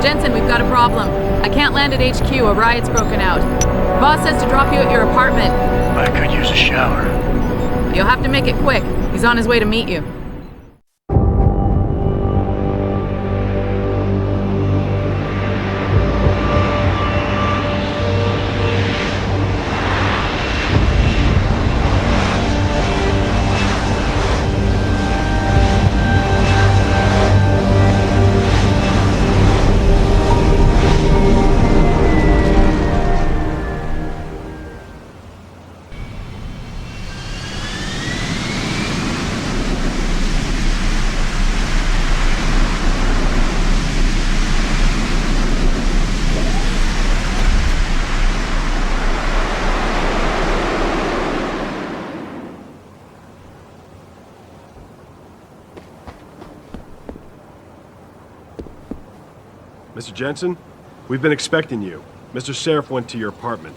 Jensen, we've got a problem. I can't land at HQ. A riot's broken out. Boss says to drop you at your apartment. I could use a shower. You'll have to make it quick. He's on his way to meet you. Mr. Jensen, we've been expecting you. Mr. Sarif went to your apartment.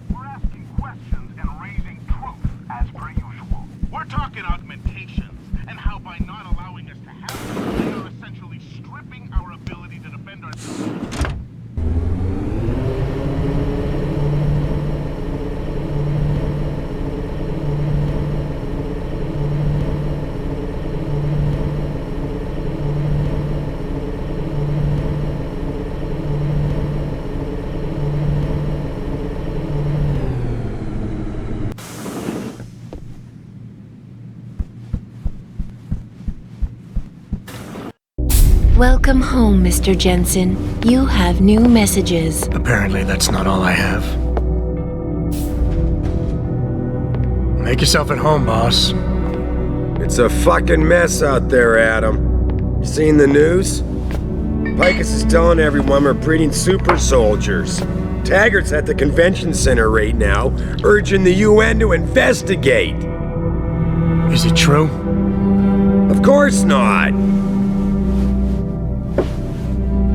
We're asking questions and raising truth as per usual. We're talking augmentations and how by not allowing us to have them, they are essentially stripping our ability to defend ourselves. Welcome home, Mr. Jensen. You have new messages. Apparently that's not all I have. Make yourself at home, boss. It's a fucking mess out there, Adam. You seen the news? Picus is telling everyone we're breeding super soldiers. Taggart's at the convention center right now, urging the UN to investigate. Is it true? Of course not.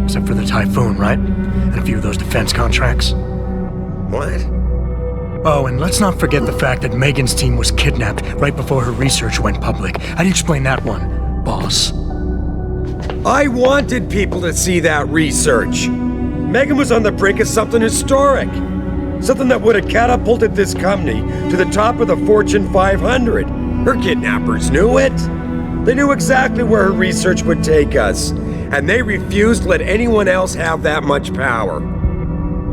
Except for the Typhoon, right? And a few of those defense contracts. What? Oh, and let's not forget the fact that Megan's team was kidnapped right before her research went public. How do you explain that one, boss? I wanted people to see that research. Megan was on the brink of something historic. Something that would have catapulted this company to the top of the Fortune 500. Her kidnappers knew it. They knew exactly where her research would take us. And they refused to let anyone else have that much power.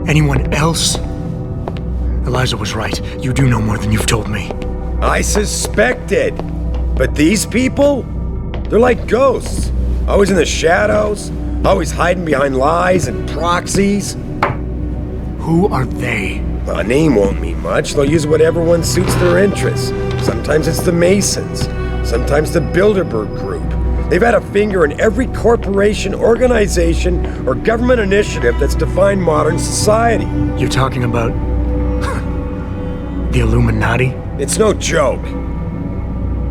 Anyone else? Eliza was right. You do know more than you've told me. I suspected. But these people? They're like ghosts. Always in the shadows. Always hiding behind lies and proxies. Who are they? A name won't mean much. They'll use whatever one suits their interests. Sometimes it's the Masons. Sometimes the Bilderberg Group. They've had a finger in every corporation, organization, or government initiative that's defined modern society. You're talking about... the Illuminati? It's no joke.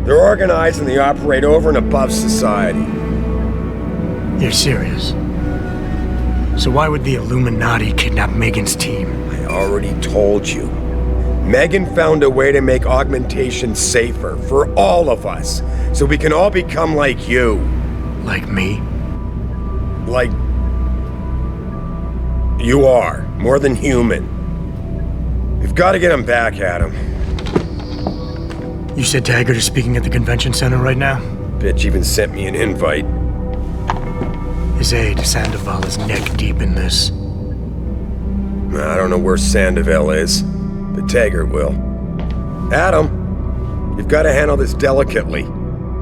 They're organized and they operate over and above society. You're serious? So why would the Illuminati kidnap Megan's team? I already told you. Megan found a way to make augmentation safer for all of us, so we can all become like you. Like me? Like... you are. More than human. We've got to get him back, Adam. You said Taggart is speaking at the convention center right now? Bitch even sent me an invite. His aide, Sandoval, is neck deep in this. I don't know where Sandoval is, but Taggart will. Adam, you've got to handle this delicately.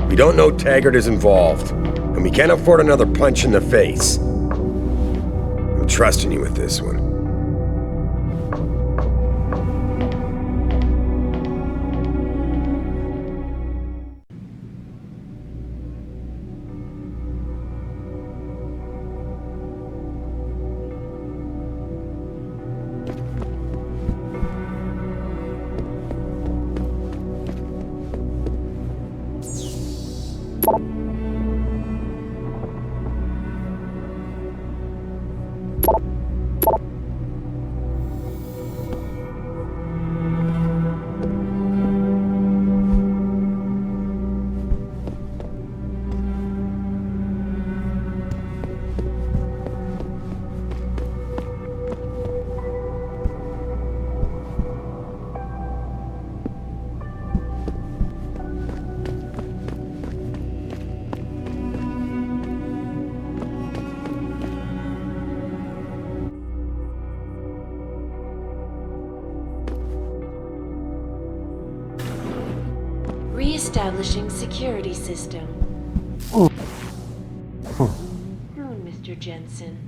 We don't know Taggart is involved, and we can't afford another punch in the face. I'm trusting you with this one. Establishing security system. Mr. Jensen.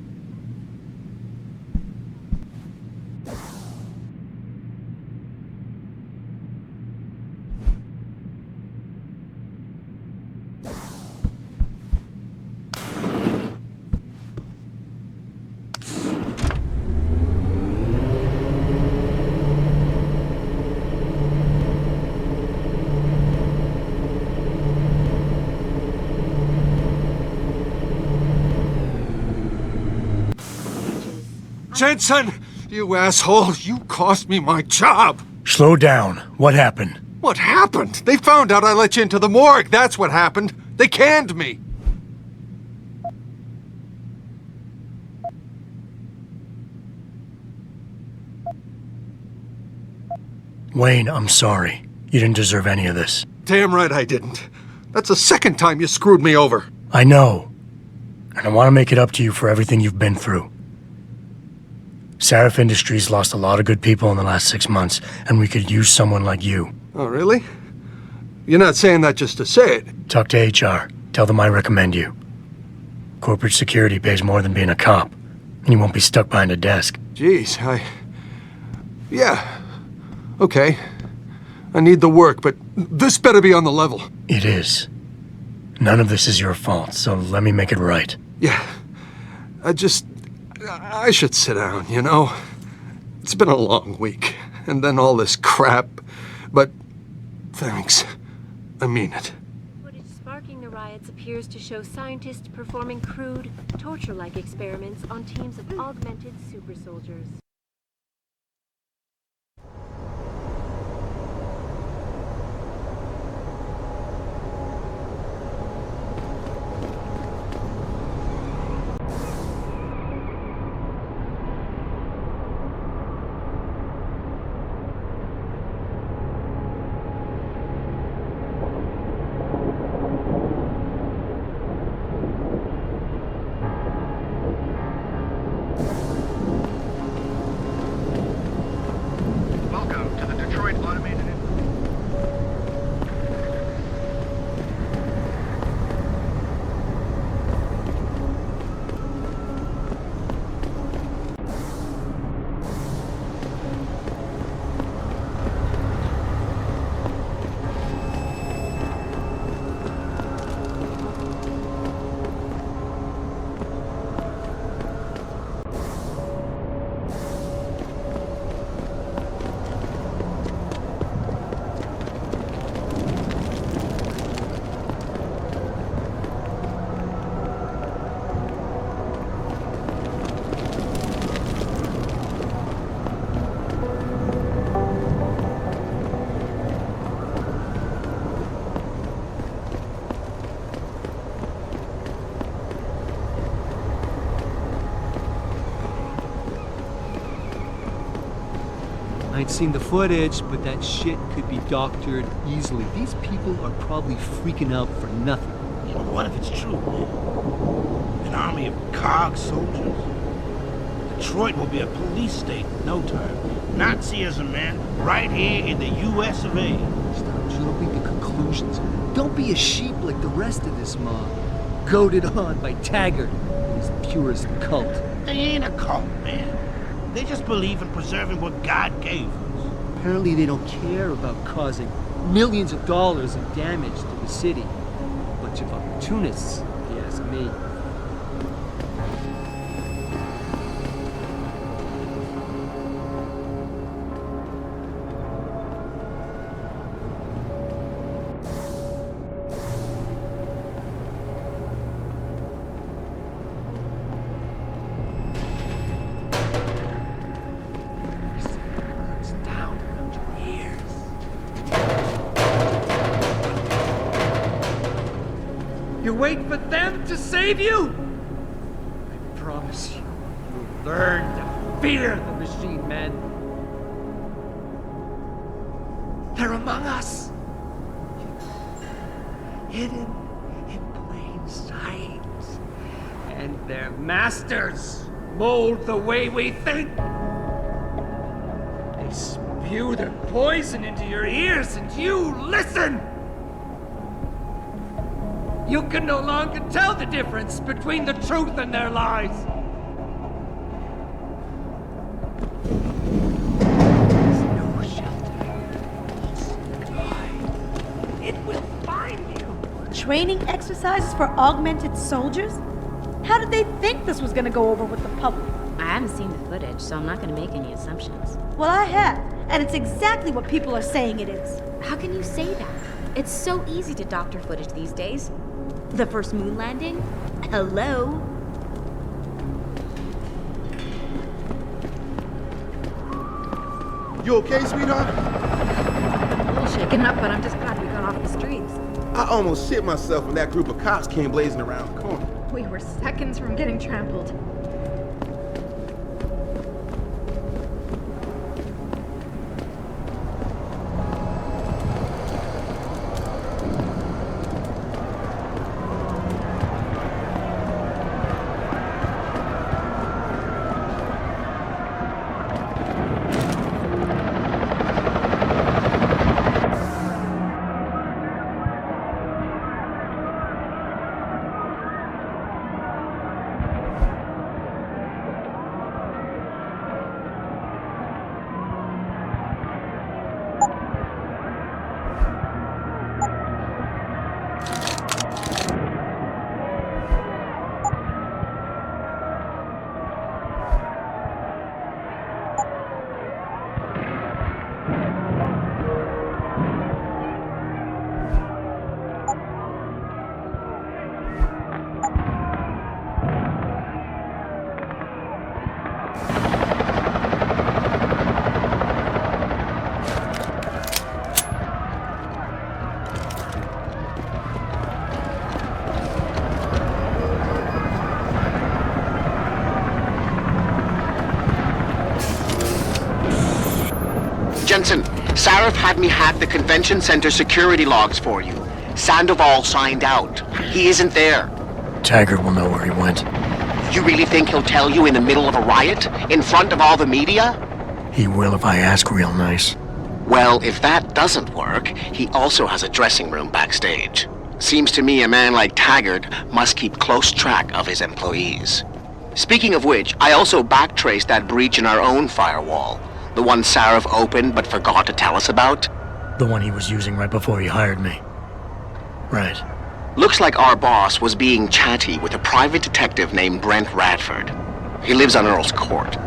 Jensen! You asshole! You cost me my job! Slow down. What happened? What happened? They found out I let you into the morgue. That's what happened. They canned me. Wayne, I'm sorry. You didn't deserve any of this. Damn right I didn't. That's the second time you screwed me over. I know. And I want to make it up to you for everything you've been through. Sarif Industries lost a lot of good people in the last 6 months, and we could use someone like you. Oh, really? You're not saying that just to say it. Talk to HR. Tell them I recommend you. Corporate security pays more than being a cop, and you won't be stuck behind a desk. Jeez, Yeah. Okay. I need the work, but this better be on the level. It is. None of this is your fault, so let me make it right. Yeah. I should sit down, you know? It's been a long week, and then all this crap, but thanks. I mean it. Footage sparking the riots appears to show scientists performing crude, torture-like experiments on teams of augmented super soldiers. Welcome to the Detroit Automated... I ain't seen the footage, but that shit could be doctored easily. These people are probably freaking out for nothing. Well, what if it's true, man? An army of cog soldiers? Detroit will be a police state in no time. Nazism, man, right here in the U.S. of A. Stop jumping to conclusions. Don't be a sheep like the rest of this mob. Goaded on by Taggart and his purist cult. They ain't a cult, man. They just believe in preserving what God gave us. Apparently they don't care about causing millions of dollars of damage to the city. Bunch of opportunists, if you ask me. You wait for them to save you? I promise you, you'll learn to fear the machine men. They're among us. Hidden in plain sight. And their masters mold the way we think. They spew their poison into your ears and you listen. You can no longer tell the difference between the truth and their lies. There's no shelter. It will find you. Training exercises for augmented soldiers? How did they think this was gonna go over with the public? I haven't seen the footage, so I'm not gonna make any assumptions. Well, I have, and it's exactly what people are saying it is. How can you say that? It's so easy to doctor footage these days. The first moon landing? Hello? You okay, sweetheart? A little shaken up, but I'm just glad we got off the streets. I almost shit myself when that group of cops came blazing around the corner. We were seconds from getting trampled. Jensen, Sarif had me hack the convention center security logs for you. Sandoval signed out. He isn't there. Taggart will know where he went. You really think he'll tell you in the middle of a riot? In front of all the media? He will if I ask real nice. Well, if that doesn't work, he also has a dressing room backstage. Seems to me a man like Taggart must keep close track of his employees. Speaking of which, I also backtraced that breach in our own firewall. The one Sarif opened but forgot to tell us about? The one he was using right before he hired me. Right. Looks like our boss was being chatty with a private detective named Brent Radford. He lives on Earl's Court.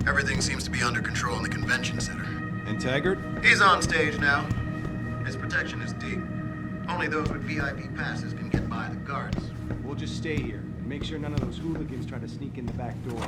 Everything seems to be under control in the convention center. And Taggart? He's on stage now. His protection is deep. Only those with VIP passes can get by the guards. We'll just stay here and make sure none of those hooligans try to sneak in the back door.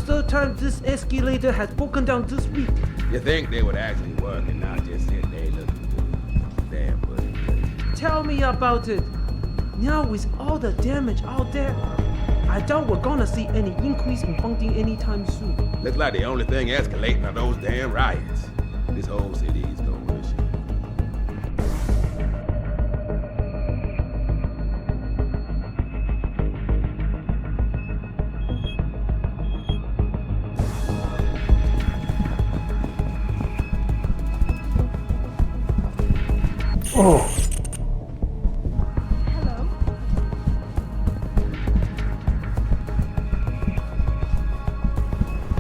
Third time this escalator has broken down this week. You think they would actually work and not just sit there looking damn good. Tell me about it. Now with all the damage out there, I doubt we're gonna see any increase in funding anytime soon. Looks like the only thing escalating are those damn riots. This whole city is going to shit. Oh. Hello?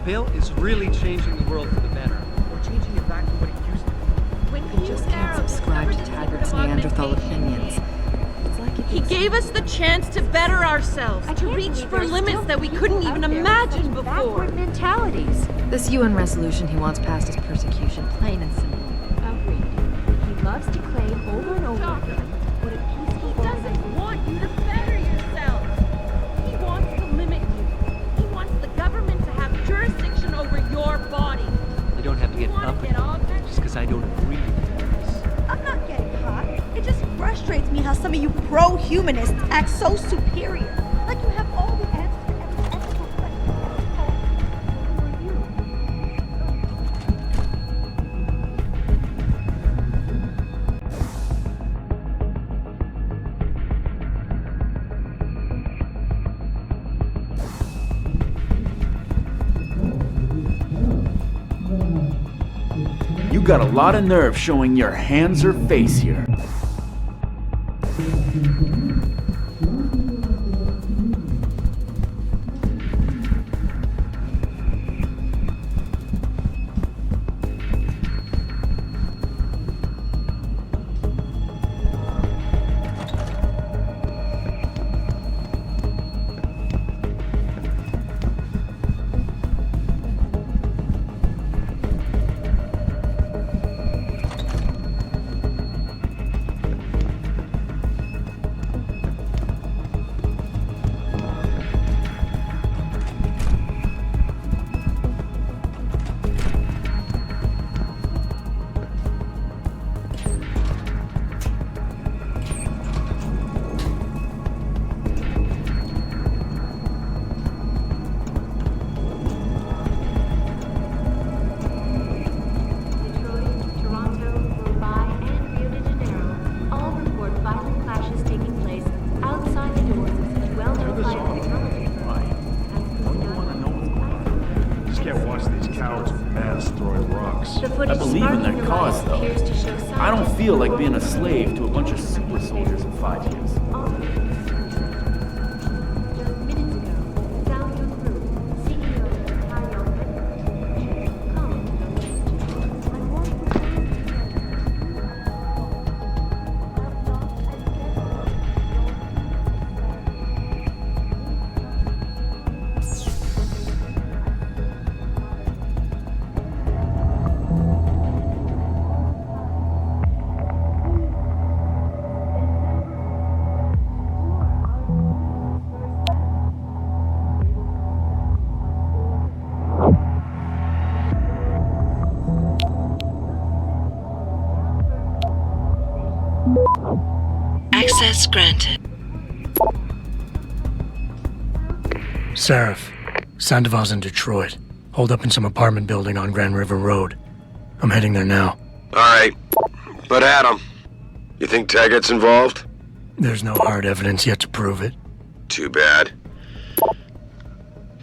Bill is really changing the world for the better. We're changing it back to what it used to be. I just can't subscribe to Taggart's Neanderthal opinion. He gave us the chance to better ourselves, to reach for limits that we couldn't even imagine before. Mentalities. This UN resolution he wants passed is persecution, plain and simple. Agreed. He loves to claim over and over again what a peaceful He doesn't want you to better yourself. He wants to limit you. He wants the government to have jurisdiction over your body. You don't have to get up just because I don't agree with you. I'm not getting hot. It just frustrates me how some of you pro-humanists act so superior. Like you have all the answers to every ethical You got a lot of nerve showing your hands or face here. I believe in their cause, though. I don't feel like being a slave to a bunch of super soldiers in 5 years. Access granted. Sarif, Sandoval's in Detroit. Hold up in some apartment building on Grand River Road. I'm heading there now. Alright. But Adam, you think Taggart's involved? There's no hard evidence yet to prove it. Too bad.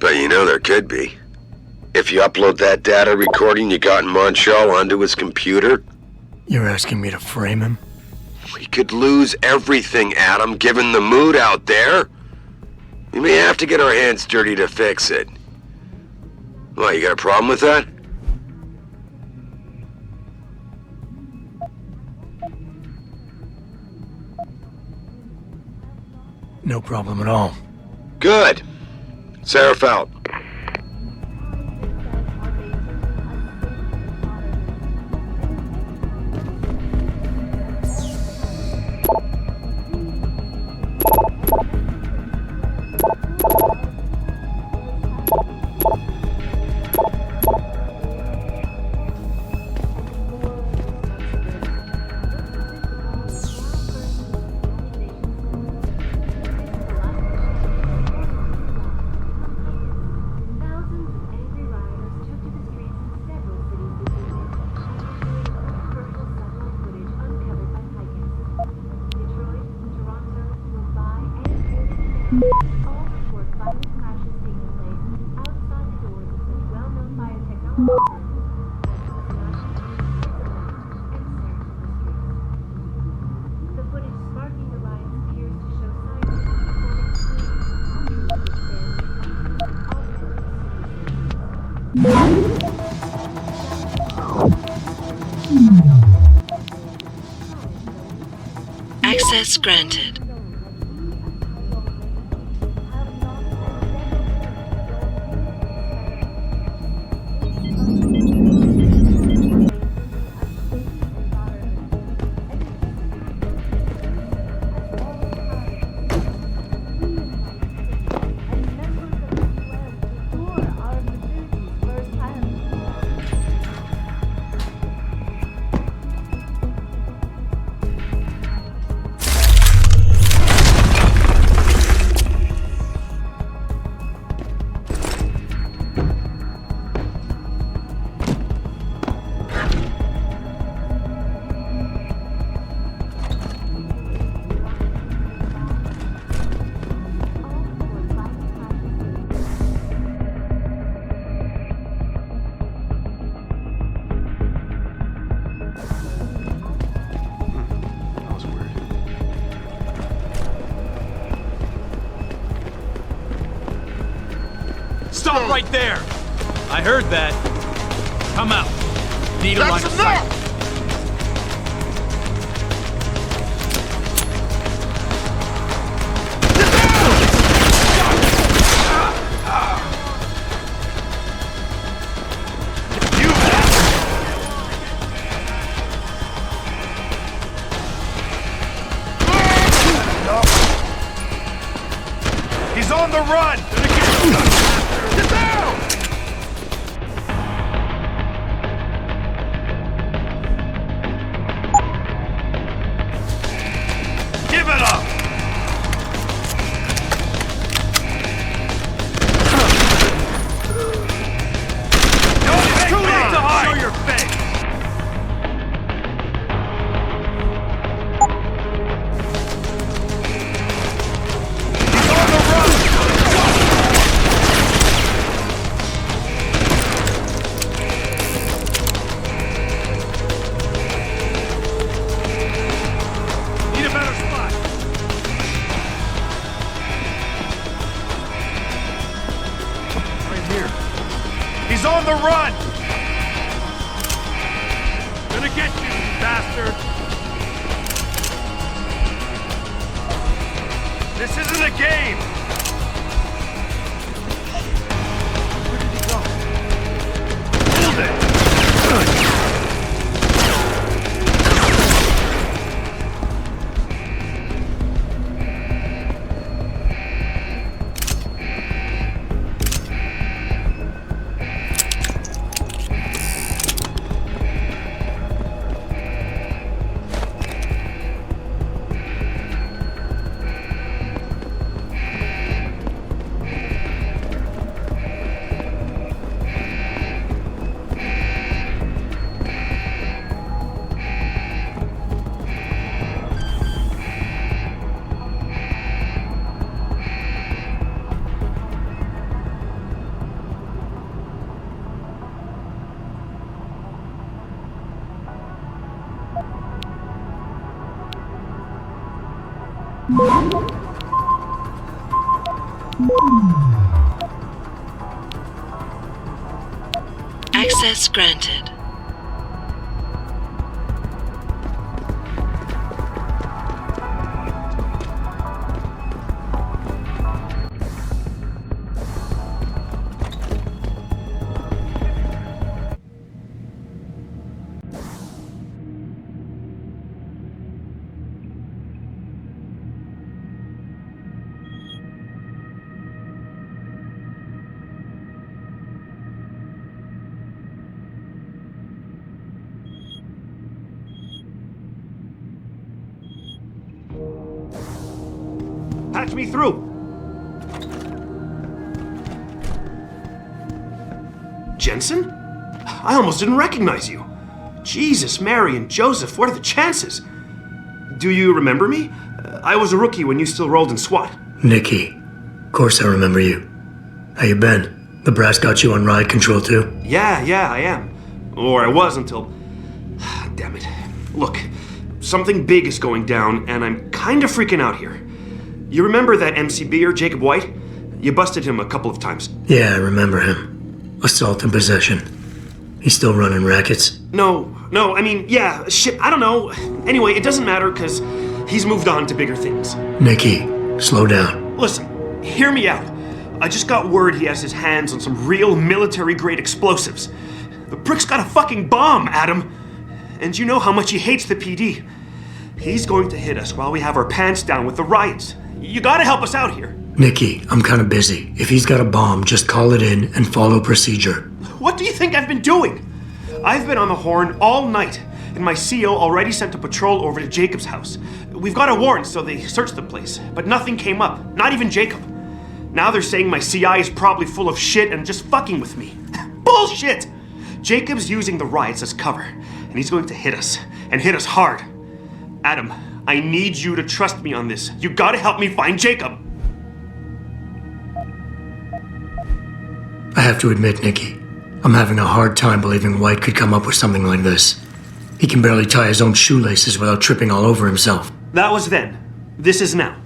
But you know there could be. If you upload that data recording you got in Montreal onto his computer... You're asking me to frame him? We could lose everything, Adam, given the mood out there. We may have to get our hands dirty to fix it. What, you got a problem with that? No problem at all. Good. Sarif out. Access granted. Stop right there! I heard that. Come out. Need a line of sight. He's on the run! Get down! Give it up! It's too late to hide! Show your face! He's on the run! Gonna get you, bastard! This isn't a game! Where did he go? Hold it! Access granted. Patch me through! Jensen? I almost didn't recognize you. Jesus, Mary, and Joseph, what are the chances? Do you remember me? I was a rookie when you still rolled in SWAT. Nikki. Of course I remember you. How you been? The brass got you on ride control too? Yeah, I am. Or I was until... Damn it. Look, something big is going down, and I'm kind of freaking out here. You remember that MCBer, Jacob White? You busted him a couple of times. Yeah, I remember him. Assault and possession. He's still running rackets? No, I mean, yeah, shit, I don't know. Anyway, it doesn't matter, because he's moved on to bigger things. Nikki, slow down. Listen, hear me out. I just got word he has his hands on some real military-grade explosives. The prick's got a fucking bomb, Adam. And you know how much he hates the PD. He's going to hit us while we have our pants down with the riots. You gotta help us out here. Nikki, I'm kinda busy. If he's got a bomb, just call it in and follow procedure. What do you think I've been doing? I've been on the horn all night, and my CO already sent a patrol over to Jacob's house. We've got a warrant, so they searched the place, but nothing came up, not even Jacob. Now they're saying my CI is probably full of shit and just fucking with me. Bullshit! Jacob's using the riots as cover, and he's going to hit us, and hit us hard. Adam, I need you to trust me on this. You gotta help me find Jacob. I have to admit, Nikki, I'm having a hard time believing White could come up with something like this. He can barely tie his own shoelaces without tripping all over himself. That was then. This is now.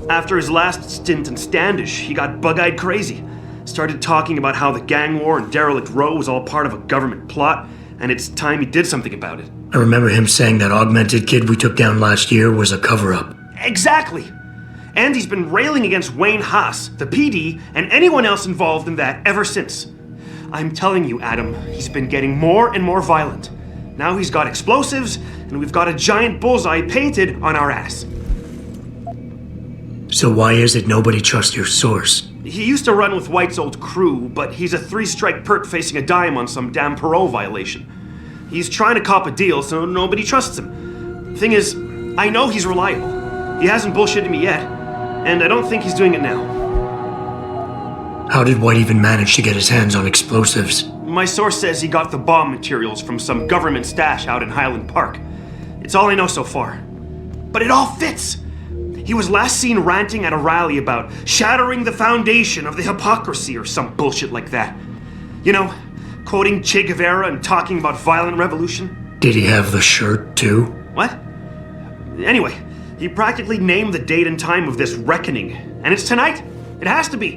After his last stint in Standish, he got bug-eyed crazy. Started talking about how the gang war in Derelict Row was all part of a government plot, and it's time he did something about it. I remember him saying that augmented kid we took down last year was a cover-up. Exactly! And he's been railing against Wayne Haas, the PD, and anyone else involved in that ever since. I'm telling you, Adam, he's been getting more and more violent. Now he's got explosives, and we've got a giant bullseye painted on our ass. So why is it nobody trusts your source? He used to run with White's old crew, but he's a 3-strike pert facing a dime on some damn parole violation. He's trying to cop a deal, so nobody trusts him. Thing is, I know he's reliable. He hasn't bullshitted me yet, and I don't think he's doing it now. How did White even manage to get his hands on explosives? My source says he got the bomb materials from some government stash out in Highland Park. It's all I know so far. But it all fits! He was last seen ranting at a rally about shattering the foundation of the hypocrisy or some bullshit like that. You know, quoting Che Guevara and talking about violent revolution. Did he have the shirt, too? What? Anyway, he practically named the date and time of this reckoning. And it's tonight. It has to be.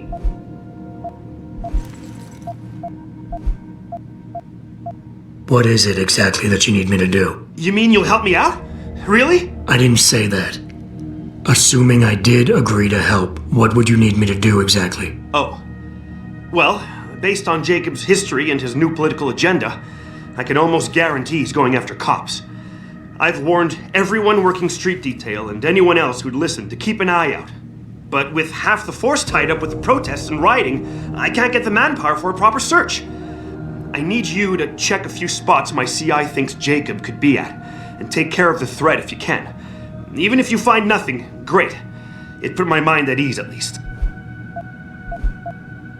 What is it exactly that you need me to do? You mean you'll help me out? Really? I didn't say that. Assuming I did agree to help, what would you need me to do exactly? Oh. Well, based on Jacob's history and his new political agenda, I can almost guarantee he's going after cops. I've warned everyone working street detail and anyone else who'd listen to keep an eye out. But with half the force tied up with the protests and rioting, I can't get the manpower for a proper search. I need you to check a few spots my CI thinks Jacob could be at, and take care of the threat if you can. Even if you find nothing, great. It put my mind at ease, at least.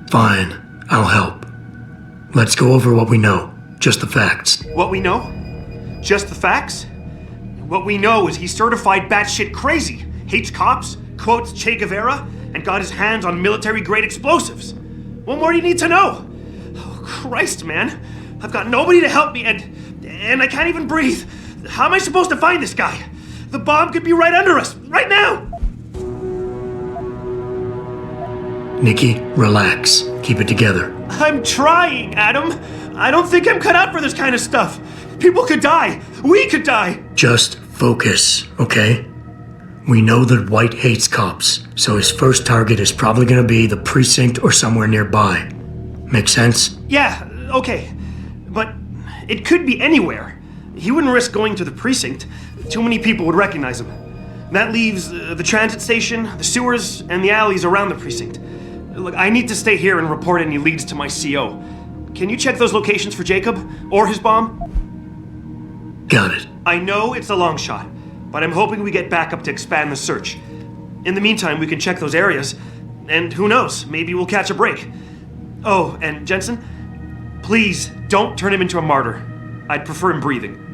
Fine, I'll help. Let's go over what we know. Just the facts. What we know? Just the facts? What we know is he's certified batshit crazy, hates cops, quotes Che Guevara, and got his hands on military-grade explosives. What more do you need to know? Oh, Christ, man. I've got nobody to help me, and I can't even breathe. How am I supposed to find this guy? The bomb could be right under us, right now! Nikki, relax. Keep it together. I'm trying, Adam. I don't think I'm cut out for this kind of stuff. People could die. We could die. Just focus, okay? We know that White hates cops, so his first target is probably gonna be the precinct or somewhere nearby. Make sense? Yeah, okay. But it could be anywhere. He wouldn't risk going to the precinct. Too many people would recognize him. That leaves the transit station, the sewers, and the alleys around the precinct. Look, I need to stay here and report any leads to my CO. Can you check those locations for Jacob? Or his bomb? Got it. I know it's a long shot, but I'm hoping we get backup to expand the search. In the meantime, we can check those areas, and who knows, maybe we'll catch a break. Oh, and Jensen, please don't turn him into a martyr. I'd prefer him breathing.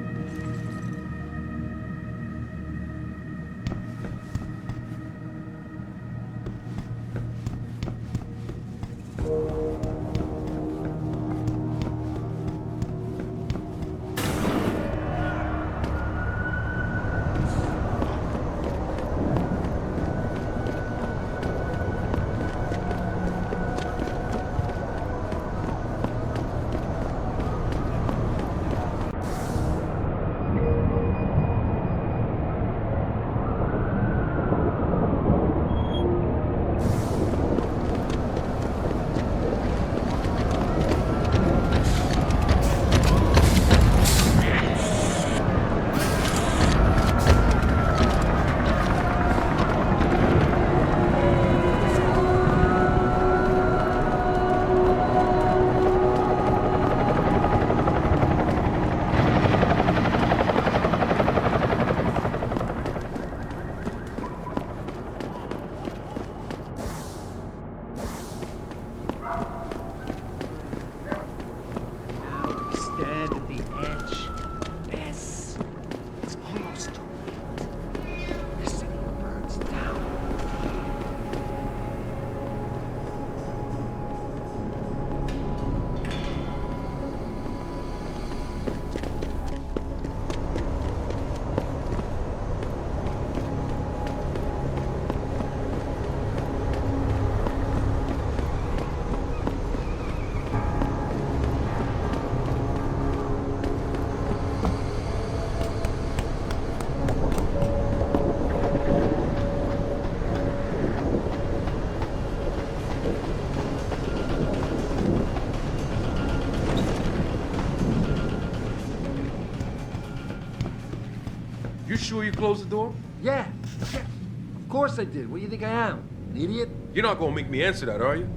sure you closed the door? Yeah. Of course I did. What do you think I am? An idiot? You're not gonna make me answer that, are you?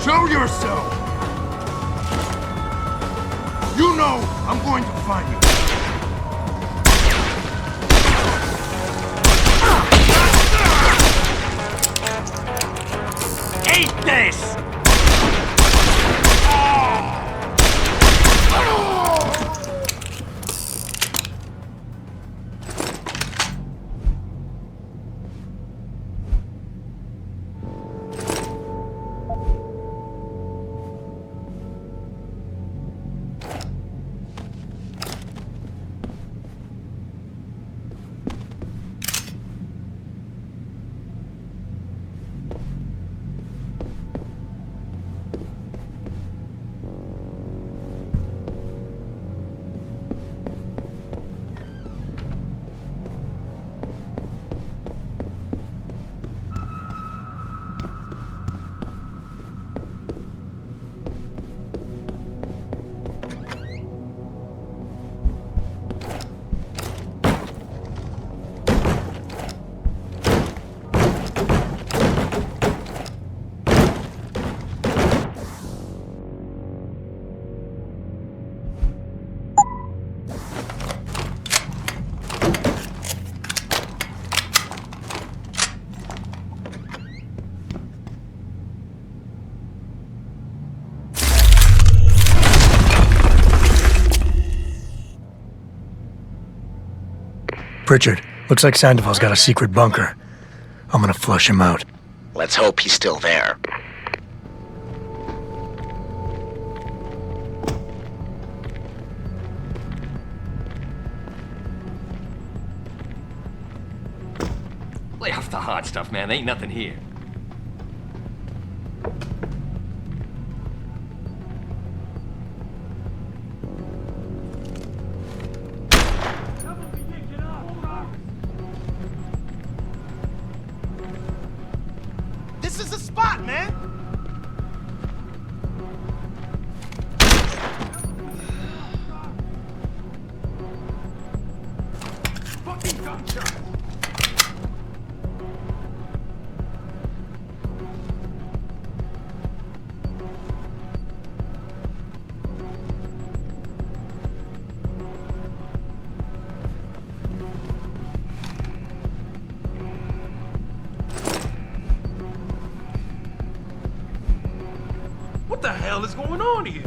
Show yourself! You know I'm going to find you. Eat this! Pritchard, looks like Sandoval's got a secret bunker. I'm gonna flush him out. Let's hope he's still there. Lay off the hard stuff, man. Ain't nothing here. This is the spot, man! Fucking gunshot! What the hell is going on here?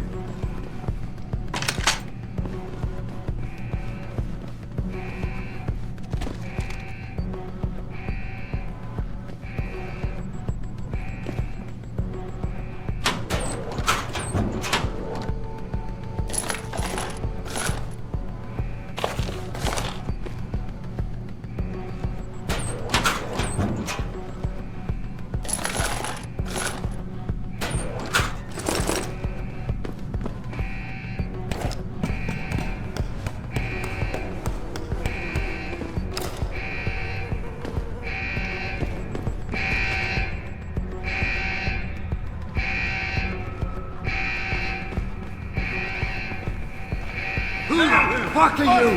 Fuck are you?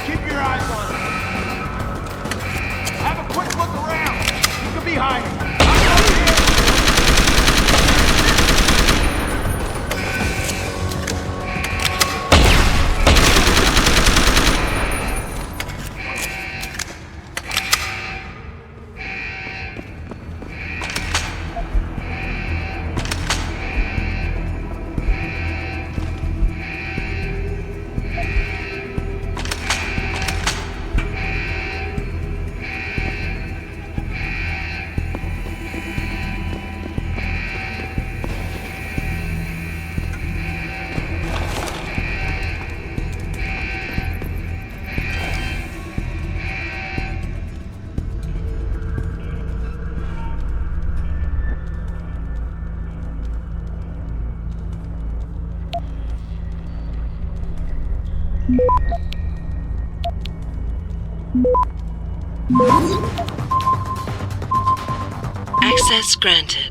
Keep your eyes on him. Have a quick look around. He could be hiding. Access granted.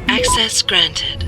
Access granted.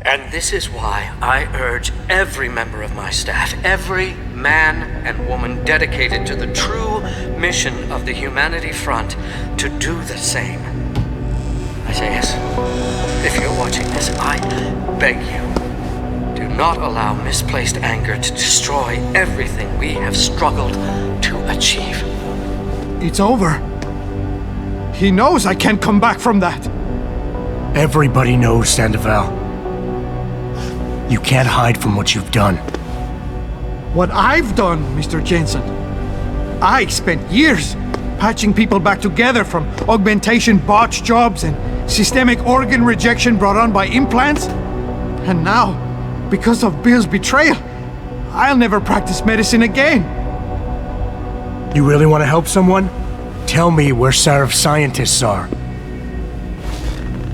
And this is why I urge every member of my staff, every man and woman dedicated to the true mission of the Humanity Front, to do the same. Isaias, if you're watching this, I beg you, do not allow misplaced anger to destroy everything we have struggled to achieve. It's over. He knows I can't come back from that. Everybody knows, Sandoval. You can't hide from what you've done. What I've done, Mr. Jensen. I spent years patching people back together from augmentation botch jobs and systemic organ rejection brought on by implants. And now, because of Bill's betrayal, I'll never practice medicine again. You really want to help someone? Tell me where Sarif scientists are.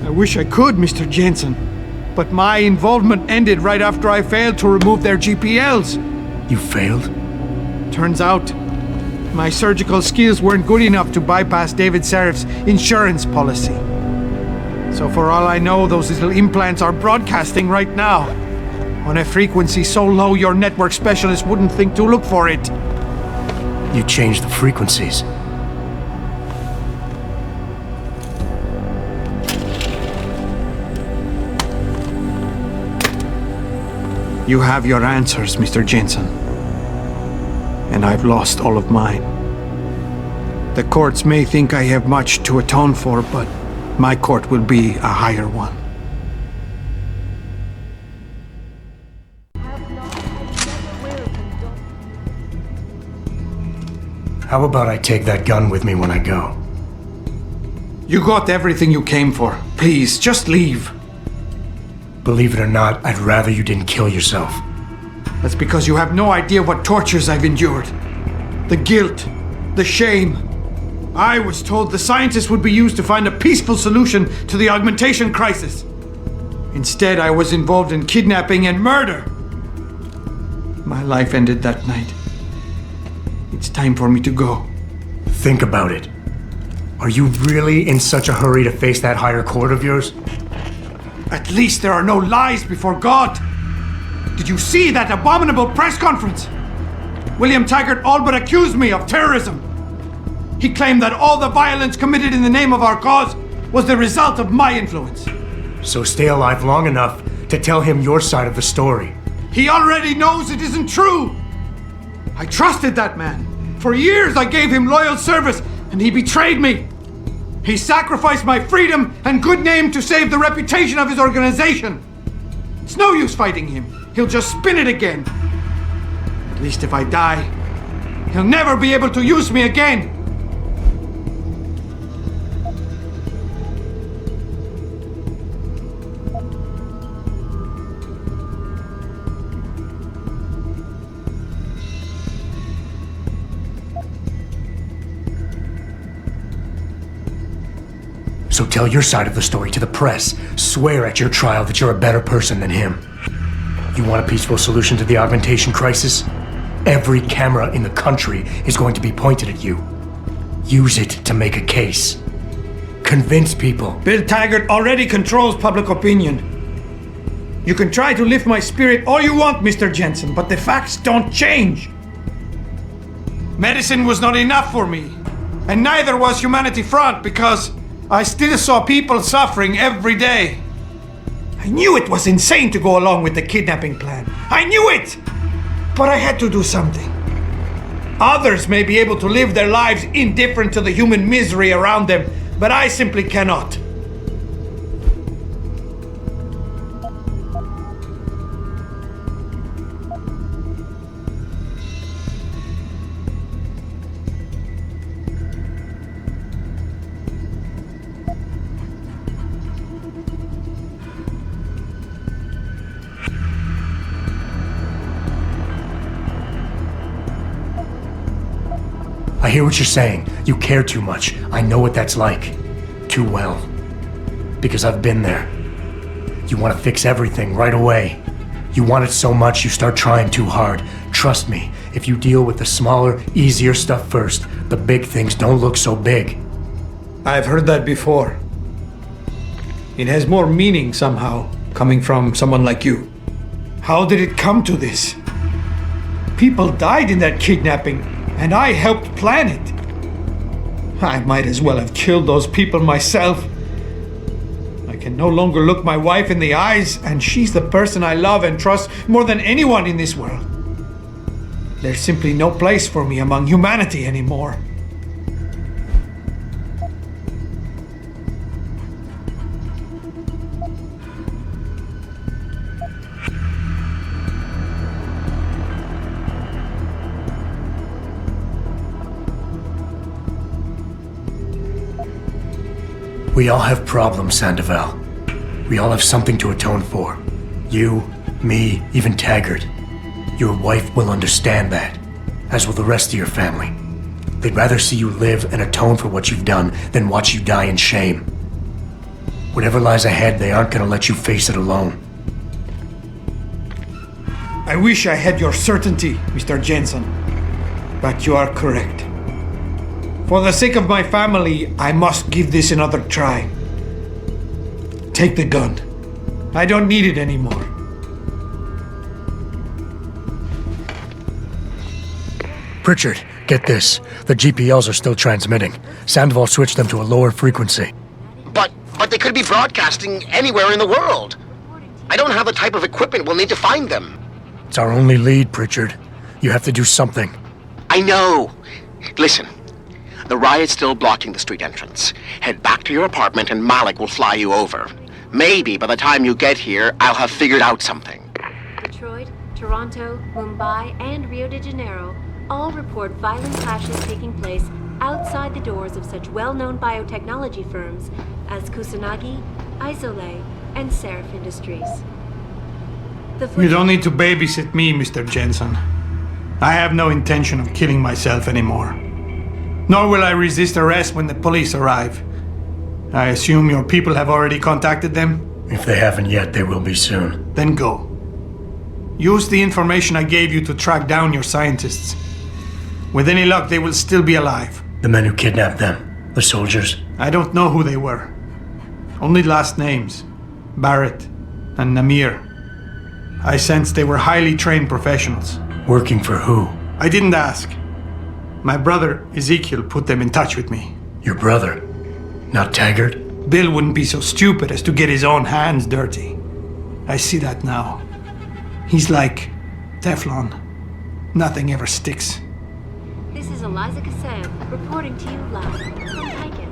I wish I could, Mr. Jensen. But my involvement ended right after I failed to remove their GPLs. You failed? Turns out, my surgical skills weren't good enough to bypass David Sarif's insurance policy. So for all I know, those little implants are broadcasting right now, on a frequency so low your network specialist wouldn't think to look for it. You changed the frequencies. You have your answers, Mr. Jensen. And I've lost all of mine. The courts may think I have much to atone for, but my court will be a higher one. How about I take that gun with me when I go? You got everything you came for. Please, just leave. Believe it or not, I'd rather you didn't kill yourself. That's because you have no idea what tortures I've endured. The guilt, the shame. I was told the scientists would be used to find a peaceful solution to the augmentation crisis. Instead, I was involved in kidnapping and murder. My life ended that night. It's time for me to go. Think about it. Are you really in such a hurry to face that higher court of yours? At least there are no lies before God. Did you see that abominable press conference? William Taggart all but accused me of terrorism. He claimed that all the violence committed in the name of our cause was the result of my influence. So stay alive long enough to tell him your side of the story. He already knows it isn't true. I trusted that man. For years I gave him loyal service, and he betrayed me. He sacrificed my freedom and good name to save the reputation of his organization. It's no use fighting him. He'll just spin it again. At least if I die, he'll never be able to use me again. So tell your side of the story to the press. Swear at your trial that you're a better person than him. You want a peaceful solution to the augmentation crisis? Every camera in the country is going to be pointed at you. Use it to make a case. Convince people. Bill Taggart already controls public opinion. You can try to lift my spirit all you want, Mr. Jensen, but the facts don't change. Medicine was not enough for me, and neither was Humanity Front, because I still saw people suffering every day. I knew it was insane to go along with the kidnapping plan. I knew it! But I had to do something. Others may be able to live their lives indifferent to the human misery around them, but I simply cannot. I hear what you're saying. You care too much. I know what that's like. Too well. Because I've been there. You want to fix everything right away. You want it so much you start trying too hard. Trust me, if you deal with the smaller, easier stuff first, the big things don't look so big. I've heard that before. It has more meaning somehow, coming from someone like you. How did it come to this? People died in that kidnapping, and I helped plan it. I might as well have killed those people myself. I can no longer look my wife in the eyes, and she's the person I love and trust more than anyone in this world. There's simply no place for me among humanity anymore. We all have problems, Sandoval. We all have something to atone for. You, me, even Taggart. Your wife will understand that, as will the rest of your family. They'd rather see you live and atone for what you've done than watch you die in shame. Whatever lies ahead, they aren't gonna let you face it alone. I wish I had your certainty, Mr. Jensen. But you are correct. For the sake of my family, I must give this another try. Take the gun. I don't need it anymore. Pritchard, get this. The GPLs are still transmitting. Sandoval switched them to a lower frequency. But they could be broadcasting anywhere in the world. I don't have the type of equipment we'll need to find them. It's our only lead, Pritchard. You have to do something. I know. Listen. The riot's still blocking the street entrance. Head back to your apartment and Malik will fly you over. Maybe by the time you get here, I'll have figured out something. Detroit, Toronto, Mumbai, and Rio de Janeiro all report violent clashes taking place outside the doors of such well-known biotechnology firms as Kusanagi, Isole, and Sarif Industries. You don't need to babysit me, Mr. Jensen. I have no intention of killing myself anymore. Nor will I resist arrest when the police arrive. I assume your people have already contacted them? If they haven't yet, they will be soon. Then go. Use the information I gave you to track down your scientists. With any luck, they will still be alive. The men who kidnapped them, the soldiers? I don't know who they were. Only last names. Barrett and Namir. I sensed they were highly trained professionals. Working for who? I didn't ask. My brother, Ezekiel, put them in touch with me. Your brother? Not Taggart? Bill wouldn't be so stupid as to get his own hands dirty. I see that now. He's like Teflon. Nothing ever sticks. This is Eliza Kassam, reporting to you live from Tychus.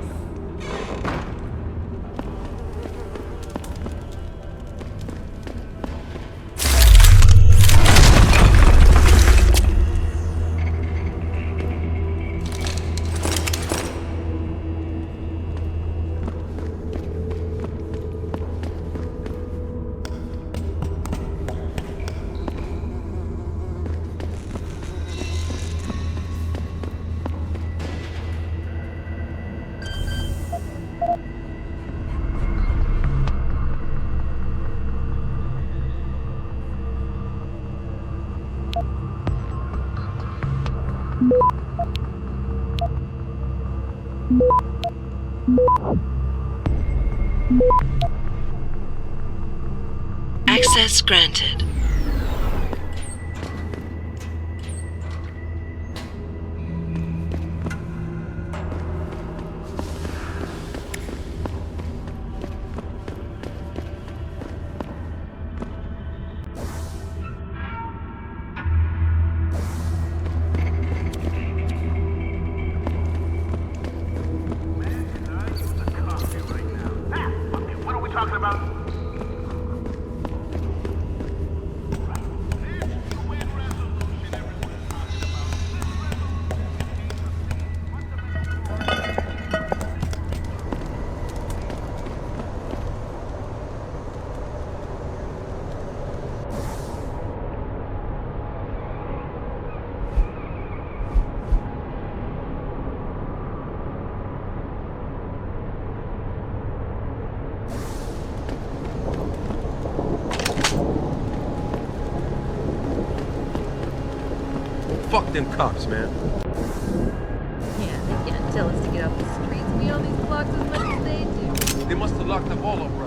Access granted. What are we talking about? Fuck them cops, man. Yeah, they can't tell us to get off the streets. We own these blocks as much as they do. They must have locked up all of us.